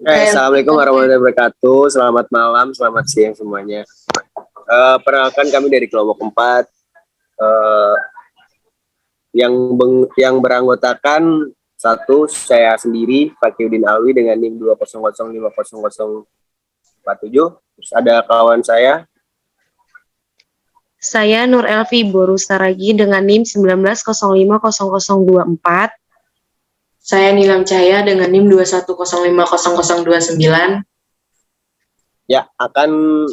Assalamualaikum warahmatullahi wabarakatuh. Selamat malam, selamat siang semuanya. Perkenalkan kami dari kelompok 4 yang beranggotakan satu saya sendiri Fakiuddin Alwi dengan NIM 200500047. Terus ada kawan saya Nur Elvi Borusaragi dengan NIM 1905024. Saya Nilam Cahaya dengan NIM 210500029. ya akan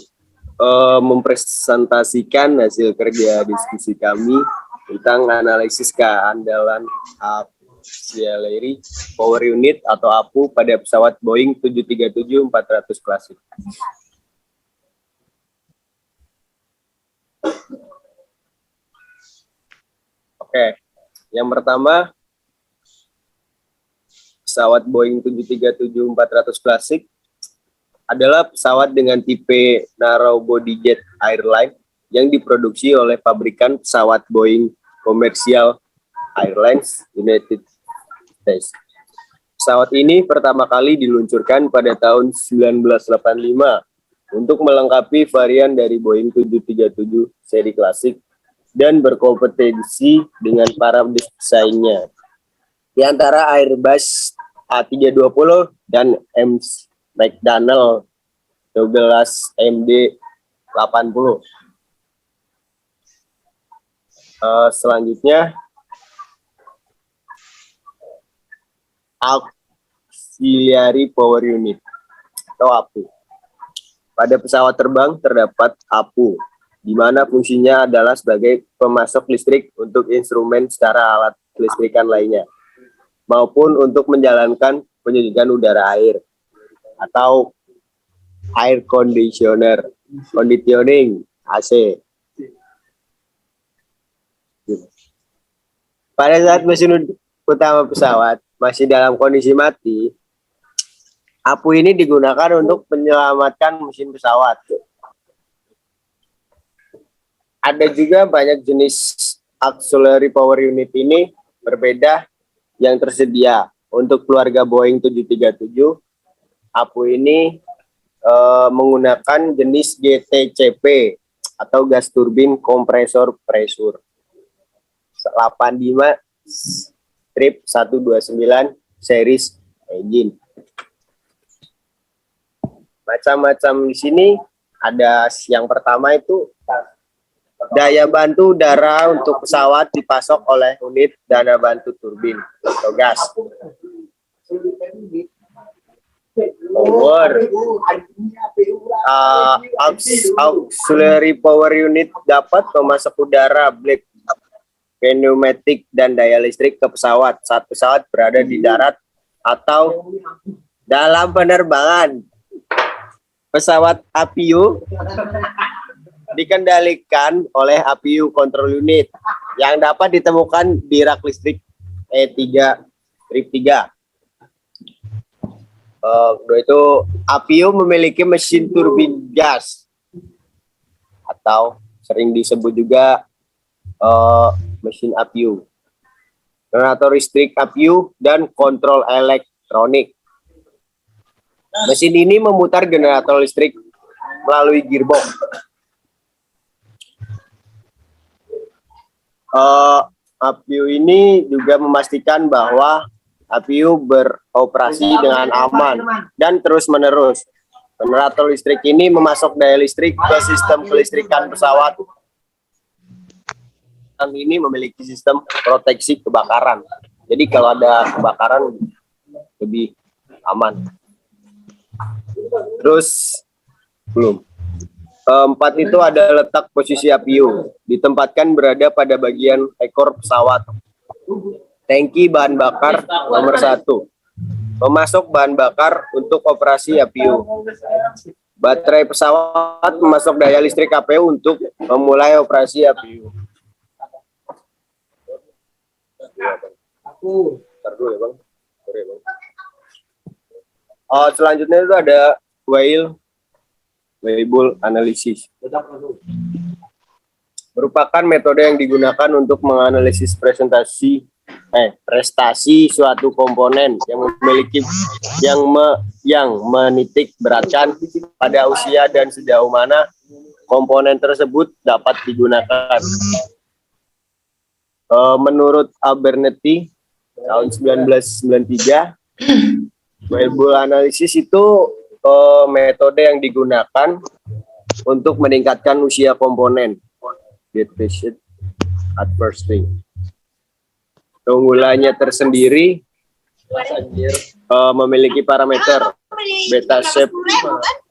mempresentasikan hasil kerja diskusi kami tentang analisis keandalan auxiliary power unit atau APU pada pesawat Boeing 737-400 klasik. Oke, yang pertama, pesawat Boeing 737-400 klasik adalah pesawat dengan tipe narrow body jet airline yang diproduksi oleh pabrikan pesawat Boeing Commercial Airlines United States. Pesawat ini pertama kali diluncurkan pada tahun 1985 untuk melengkapi varian dari Boeing 737 seri klasik dan berkompetensi dengan para desainnya, di antara Airbus A320 dan McDonnell Douglas MD-80. Selanjutnya, auxiliary power unit atau APU. Pada pesawat terbang terdapat APU, di mana fungsinya adalah sebagai pemasok listrik untuk instrumen secara alat kelistrikan lainnya, maupun untuk menjalankan penyejukan udara air atau air conditioning AC. Pada saat mesin utama pesawat masih dalam kondisi mati, APU ini digunakan untuk menyelamatkan mesin pesawat. Ada juga banyak jenis auxiliary power unit ini berbeda yang tersedia. Untuk keluarga Boeing 737, APU ini menggunakan jenis GTCP atau gas turbin kompresor pressure 85-129 series engine. Macam-macam di sini ada yang pertama itu daya bantu udara untuk pesawat dipasok oleh unit daya bantu turbin atau gas. Power auxiliary power unit dapat memasok udara, blade, pneumatik, dan daya listrik ke pesawat saat pesawat berada di darat atau dalam penerbangan. Pesawat APU dikendalikan oleh APU control unit yang dapat ditemukan di rak listrik E3-3. Itu APU memiliki mesin turbin gas atau sering disebut juga mesin APU, generator listrik APU, dan kontrol elektronik. Mesin ini memutar generator listrik melalui gearbox. APU ini juga memastikan bahwa APU beroperasi dengan aman dan terus-menerus. Generator listrik ini memasok daya listrik ke sistem kelistrikan pesawat. Ini memiliki sistem proteksi kebakaran. Jadi kalau ada kebakaran lebih aman. Terus belum. Keempat itu ada letak posisi APU, ditempatkan berada pada bagian ekor pesawat. Tangki bahan bakar nomor 1, memasok bahan bakar untuk operasi APU. Baterai pesawat memasok daya listrik APU untuk memulai operasi APU. Selanjutnya itu ada variable analysis. Merupakan metode yang digunakan untuk menganalisis prestasi suatu komponen yang menitik beratkan pada usia dan sejauh mana komponen tersebut dapat digunakan. Menurut Abernethy tahun 1993, Weibull analysis itu metode yang digunakan untuk meningkatkan usia komponen. Depreciate at first thing. Keunggulannya tersendiri memiliki parameter beta shape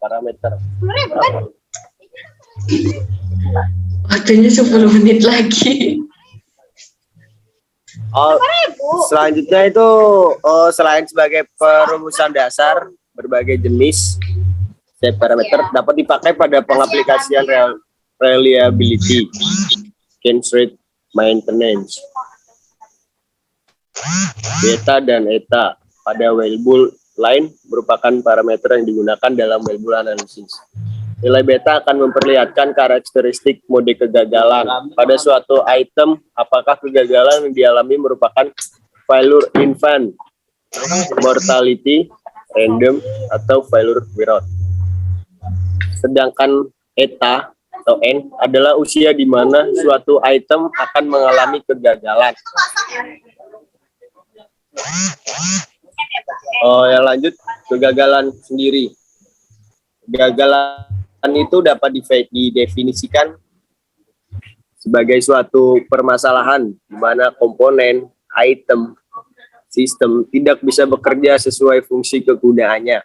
parameter. Waktunya 10 menit lagi. Selanjutnya itu selain sebagai perumusan dasar, berbagai jenis shape parameter dapat dipakai pada pengaplikasian reliability, constraint maintenance. Beta dan eta pada Weibull line merupakan parameter yang digunakan dalam Weibull analysis. Nilai beta akan memperlihatkan karakteristik mode kegagalan pada suatu item, apakah kegagalan yang dialami merupakan failure infant, mortality, random, atau failure without. Sedangkan eta atau N adalah usia di mana suatu item akan mengalami kegagalan. Yang lanjut, kegagalan sendiri. Kegagalan itu dapat didefinisikan sebagai suatu permasalahan di mana komponen, item, sistem tidak bisa bekerja sesuai fungsi kegunaannya.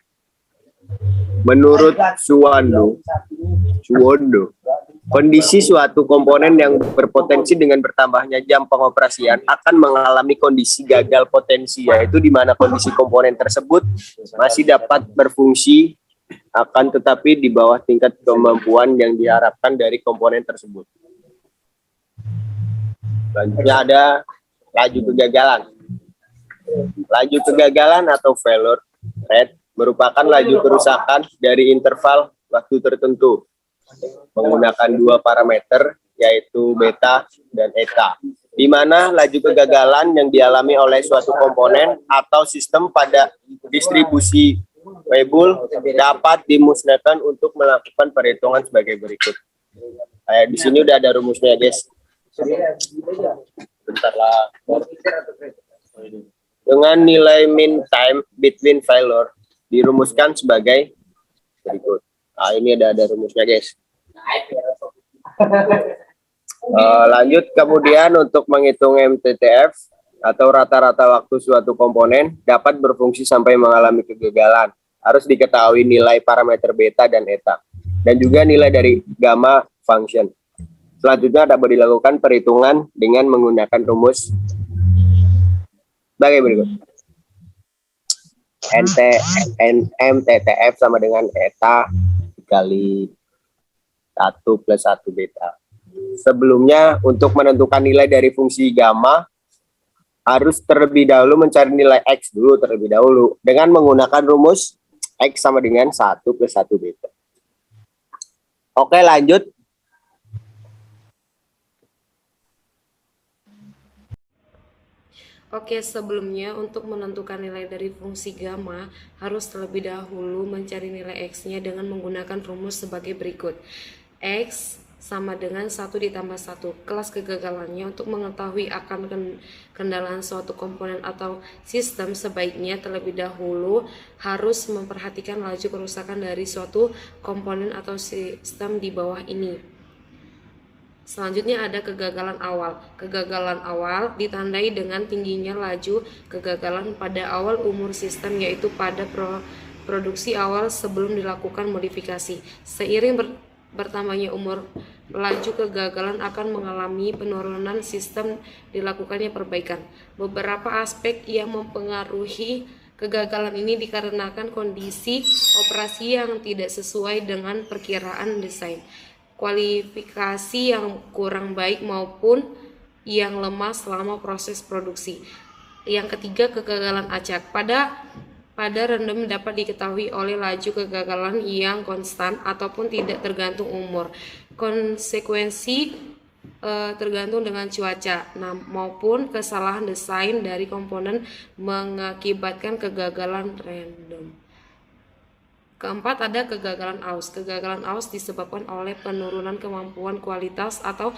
Menurut Suwondo, kondisi suatu komponen yang berpotensi dengan bertambahnya jam pengoperasian akan mengalami kondisi gagal potensi, yaitu di mana kondisi komponen tersebut masih dapat berfungsi akan tetapi di bawah tingkat kemampuan yang diharapkan dari komponen tersebut. Selanjutnya ada laju kegagalan. Laju kegagalan atau failure rate merupakan laju kerusakan dari interval waktu tertentu menggunakan dua parameter yaitu beta dan eta, di mana laju kegagalan yang dialami oleh suatu komponen atau sistem pada distribusi Weibull dapat dimusnahkan untuk melakukan perhitungan sebagai berikut. Di sini udah ada rumusnya, guys. Bentar lah. Dengan nilai mean time between failure dirumuskan sebagai berikut. Ini ada rumusnya, guys. Lanjut kemudian untuk menghitung MTTF atau rata-rata waktu suatu komponen dapat berfungsi sampai mengalami kegagalan. Harus diketahui nilai parameter beta dan eta dan juga nilai dari gamma function. Selanjutnya dapat dilakukan perhitungan dengan menggunakan rumus sebagai berikut. MTTF sama dengan eta dikali 1 plus 1 beta. Sebelumnya untuk menentukan nilai dari fungsi gamma harus terlebih dahulu mencari nilai X dulu terlebih dahulu dengan menggunakan rumus X sama dengan 1 plus 1 beta. Oke, lanjut. Oke, sebelumnya untuk menentukan nilai dari fungsi gamma harus terlebih dahulu mencari nilai X-nya dengan menggunakan rumus sebagai berikut. X sama dengan 1 ditambah 1. Kelas kegagalannya untuk mengetahui akan kendalaan suatu komponen atau sistem sebaiknya terlebih dahulu harus memperhatikan laju kerusakan dari suatu komponen atau sistem di bawah ini. Selanjutnya ada kegagalan awal. Kegagalan awal ditandai dengan tingginya laju kegagalan pada awal umur sistem, yaitu pada produksi awal sebelum dilakukan modifikasi. Seiring bertambahnya umur, laju kegagalan akan mengalami penurunan sistem dilakukannya perbaikan. Beberapa aspek yang mempengaruhi kegagalan ini dikarenakan kondisi operasi yang tidak sesuai dengan perkiraan desain, kualifikasi yang kurang baik maupun yang lemah selama proses produksi. Yang ketiga, kegagalan acak. Pada random dapat diketahui oleh laju kegagalan yang konstan ataupun tidak tergantung umur. Konsekuensi tergantung dengan cuaca maupun kesalahan desain dari komponen mengakibatkan kegagalan random. Keempat, ada kegagalan AUS. Kegagalan AUS disebabkan oleh penurunan kemampuan kualitas atau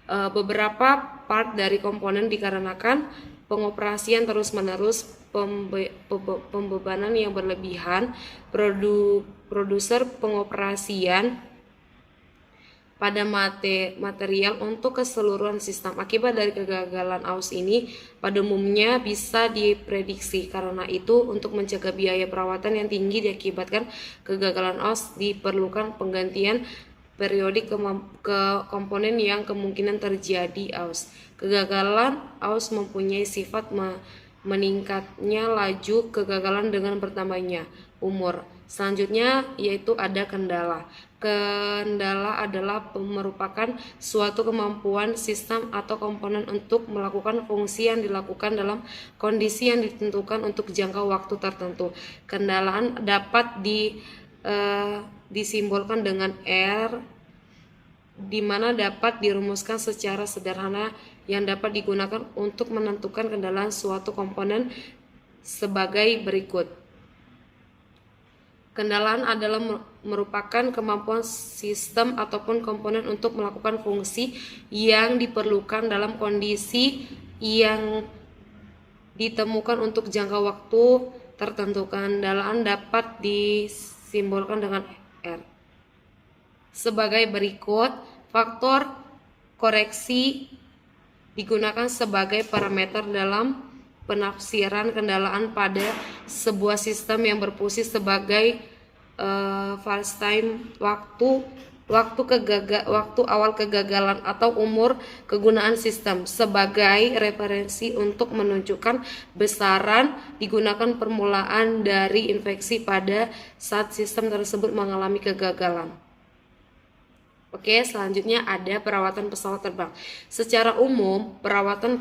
beberapa part dari komponen dikarenakan pengoperasian terus-menerus, pembebanan yang berlebihan, produser pengoperasian pada material untuk keseluruhan sistem. Akibat dari kegagalan AUS ini pada umumnya bisa diprediksi. Karena itu, untuk mencegah biaya perawatan yang tinggi diakibatkan kegagalan AUS, diperlukan penggantian periodik ke komponen yang kemungkinan terjadi AUS. Kegagalan AUS mempunyai sifat meningkatnya laju kegagalan dengan bertambahnya umur. Selanjutnya yaitu ada kendala. Kendala adalah merupakan suatu kemampuan sistem atau komponen untuk melakukan fungsi yang dilakukan dalam kondisi yang ditentukan untuk jangka waktu tertentu. Kendalaan dapat disimbolkan dengan R, di mana dapat dirumuskan secara sederhana yang dapat digunakan untuk menentukan kendalaan suatu komponen sebagai berikut. Kendalaan adalah merupakan kemampuan sistem ataupun komponen untuk melakukan fungsi yang diperlukan dalam kondisi yang ditemukan untuk jangka waktu tertentu. Kendalaan dapat disimbolkan dengan R sebagai berikut. Faktor koreksi digunakan sebagai parameter dalam penafsiran kendalaan pada sebuah sistem yang berfungsi sebagai false time, waktu awal kegagalan atau umur kegunaan sistem. Sebagai referensi untuk menunjukkan besaran digunakan permulaan dari infeksi pada saat sistem tersebut mengalami kegagalan. Oke, selanjutnya ada perawatan pesawat terbang. Secara umum, perawatan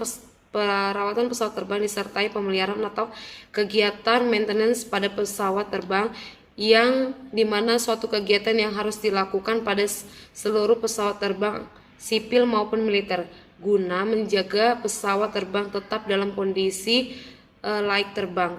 pesawat terbang disertai pemeliharaan atau kegiatan maintenance pada pesawat terbang, yang dimana suatu kegiatan yang harus dilakukan pada seluruh pesawat terbang sipil maupun militer guna menjaga pesawat terbang tetap dalam kondisi layak terbang.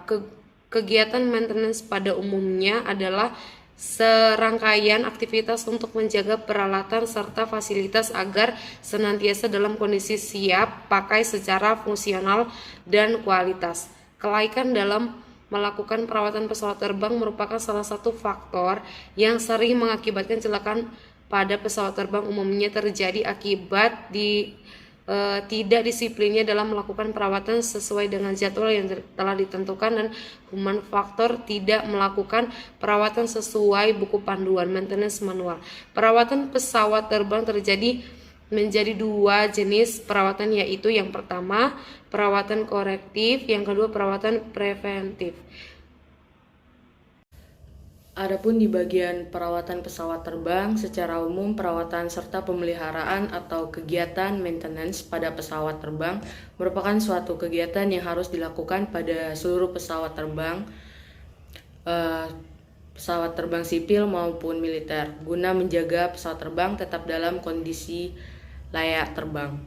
Kegiatan maintenance pada umumnya adalah serangkaian aktivitas untuk menjaga peralatan serta fasilitas agar senantiasa dalam kondisi siap pakai secara fungsional dan kualitas. Kelaikan dalam melakukan perawatan pesawat terbang merupakan salah satu faktor yang sering mengakibatkan kecelakaan pada pesawat terbang. Umumnya terjadi akibat tidak disiplinnya dalam melakukan perawatan sesuai dengan jadwal yang telah ditentukan, dan human factor tidak melakukan perawatan sesuai buku panduan maintenance manual. Perawatan pesawat terbang menjadi dua jenis perawatan, yaitu yang pertama perawatan korektif, yang kedua perawatan preventif. Adapun di bagian perawatan pesawat terbang, secara umum perawatan serta pemeliharaan atau kegiatan maintenance pada pesawat terbang merupakan suatu kegiatan yang harus dilakukan pada seluruh pesawat terbang sipil maupun militer, guna menjaga pesawat terbang tetap dalam kondisi layak terbang.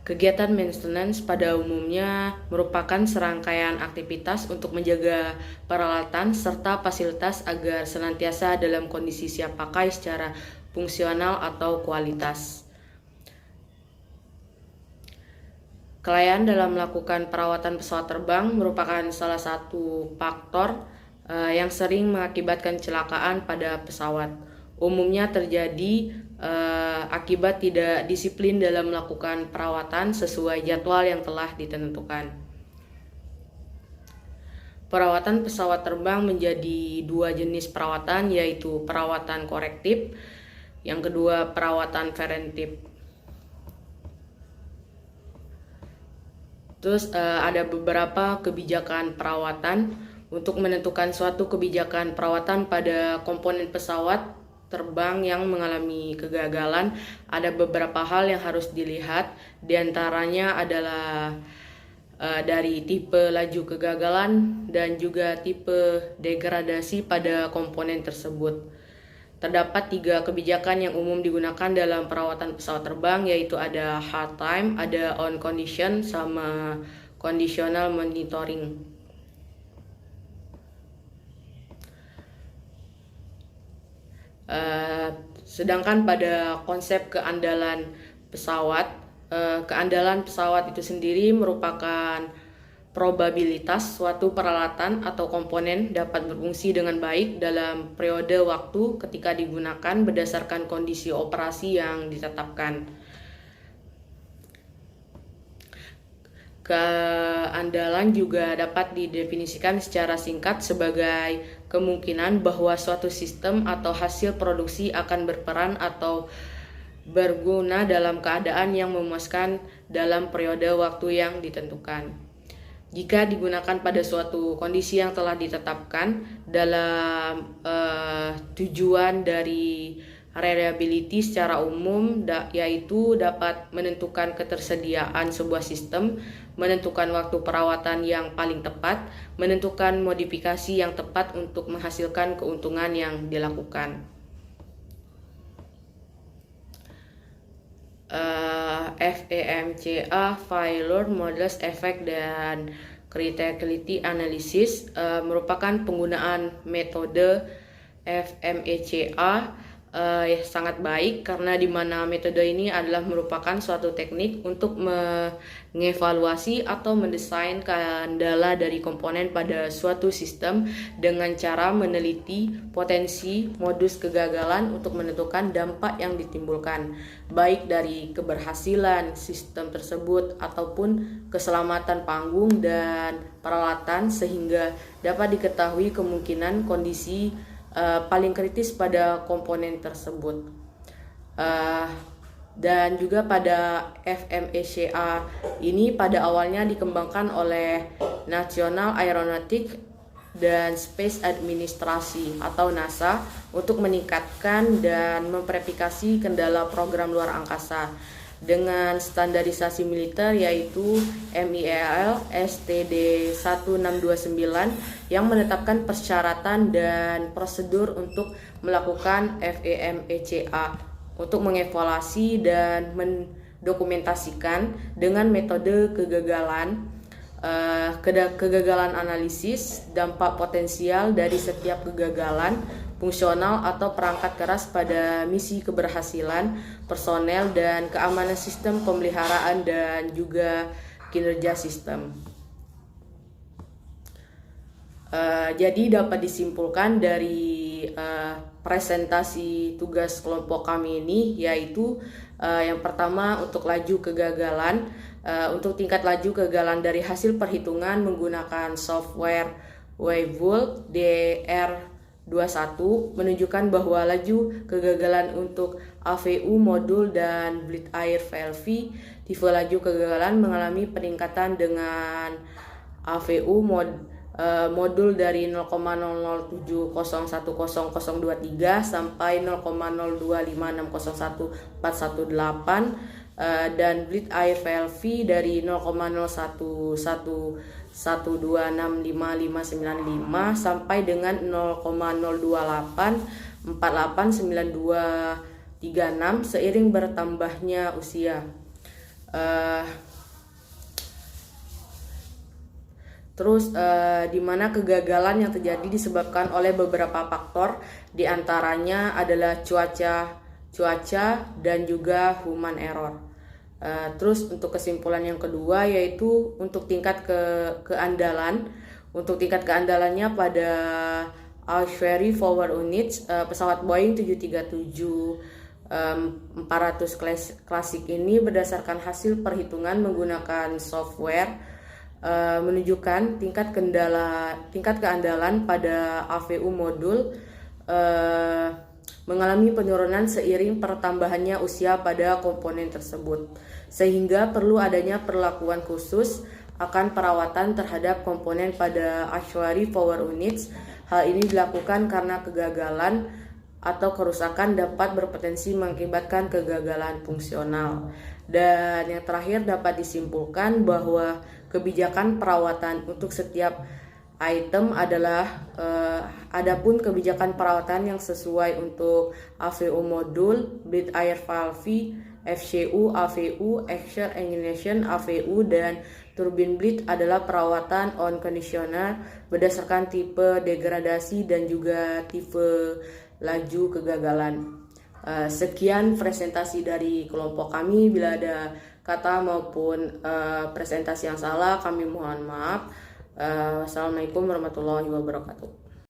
Kegiatan maintenance pada umumnya merupakan serangkaian aktivitas untuk menjaga peralatan serta fasilitas agar senantiasa dalam kondisi siap pakai secara fungsional atau kualitas. Kelalaian dalam melakukan perawatan pesawat terbang merupakan salah satu faktor yang sering mengakibatkan kecelakaan pada pesawat. Umumnya terjadi akibat tidak disiplin dalam melakukan perawatan sesuai jadwal yang telah ditentukan. Perawatan pesawat terbang menjadi dua jenis perawatan, yaitu perawatan korektif, yang kedua perawatan preventif. Terus ada beberapa kebijakan perawatan. Untuk menentukan suatu kebijakan perawatan pada komponen pesawat terbang yang mengalami kegagalan, ada beberapa hal yang harus dilihat. Di antaranya adalah dari tipe laju kegagalan dan juga tipe degradasi pada komponen tersebut. Terdapat 3 kebijakan yang umum digunakan dalam perawatan pesawat terbang, yaitu ada hard time, ada on condition, sama conditional monitoring. Sedangkan pada konsep keandalan pesawat itu sendiri merupakan probabilitas suatu peralatan atau komponen dapat berfungsi dengan baik dalam periode waktu ketika digunakan berdasarkan kondisi operasi yang ditetapkan. Keandalan juga dapat didefinisikan secara singkat sebagai kemungkinan bahwa suatu sistem atau hasil produksi akan berperan atau berguna dalam keadaan yang memuaskan dalam periode waktu yang ditentukan. Jika digunakan pada suatu kondisi yang telah ditetapkan dalam tujuan dari reliability secara umum, yaitu dapat menentukan ketersediaan sebuah sistem, menentukan waktu perawatan yang paling tepat, menentukan modifikasi yang tepat untuk menghasilkan keuntungan yang dilakukan. FEMCA, Failure Models Effect dan Criticality Analysis merupakan penggunaan metode FMECA sangat baik, karena di mana metode ini adalah merupakan suatu teknik untuk mengevaluasi atau mendesain kendala dari komponen pada suatu sistem dengan cara meneliti potensi modus kegagalan untuk menentukan dampak yang ditimbulkan, baik dari keberhasilan sistem tersebut ataupun keselamatan panggung dan peralatan, sehingga dapat diketahui kemungkinan kondisi paling kritis pada komponen tersebut. Dan juga pada FMECA ini pada awalnya dikembangkan oleh National Aeronautic dan Space Administration atau NASA untuk meningkatkan dan memverifikasi kendala program luar angkasa dengan standarisasi militer, yaitu MIEL STD 1629 yang menetapkan persyaratan dan prosedur untuk melakukan FEMECA untuk mengevaluasi dan mendokumentasikan dengan metode kegagalan analisis dampak potensial dari setiap kegagalan fungsional atau perangkat keras pada misi keberhasilan personel dan keamanan sistem pemeliharaan dan juga kinerja sistem. Jadi dapat disimpulkan dari presentasi tugas kelompok kami ini, yaitu yang pertama untuk laju kegagalan. Untuk tingkat laju kegagalan dari hasil perhitungan menggunakan software Weibull DR21 menunjukkan bahwa laju kegagalan untuk AVU modul dan bleed air valve tipe laju kegagalan mengalami peningkatan dengan AVU modul dari 0,00701023 sampai 0,0256011418 dan bleed air valve dari 0,0111265595 sampai dengan 0,028489236 seiring bertambahnya usia. Di mana kegagalan yang terjadi disebabkan oleh beberapa faktor, diantaranya adalah cuaca dan juga human error. Untuk kesimpulan yang kedua, yaitu untuk tingkat keandalan. Untuk tingkat keandalannya pada Auxiliary Power Units, pesawat Boeing 737-400 klasik ini berdasarkan hasil perhitungan menggunakan software menunjukkan tingkat keandalan pada AVU modul mengalami penurunan seiring pertambahannya usia pada komponen tersebut, sehingga perlu adanya perlakuan khusus akan perawatan terhadap komponen pada Auxiliary Power Units. Hal ini dilakukan karena kegagalan atau kerusakan dapat berpotensi mengakibatkan kegagalan fungsional. Dan yang terakhir, dapat disimpulkan bahwa kebijakan perawatan untuk setiap item adalah adapun kebijakan perawatan yang sesuai untuk AVU modul, bleed air valve, FCU, AVU, axial angulation, AVU, dan Turbin bleed adalah perawatan on conditioner berdasarkan tipe degradasi dan juga tipe laju kegagalan. Sekian presentasi dari kelompok kami. Bila ada kata maupun presentasi yang salah, kami mohon maaf. Wassalamualaikum warahmatullahi wabarakatuh.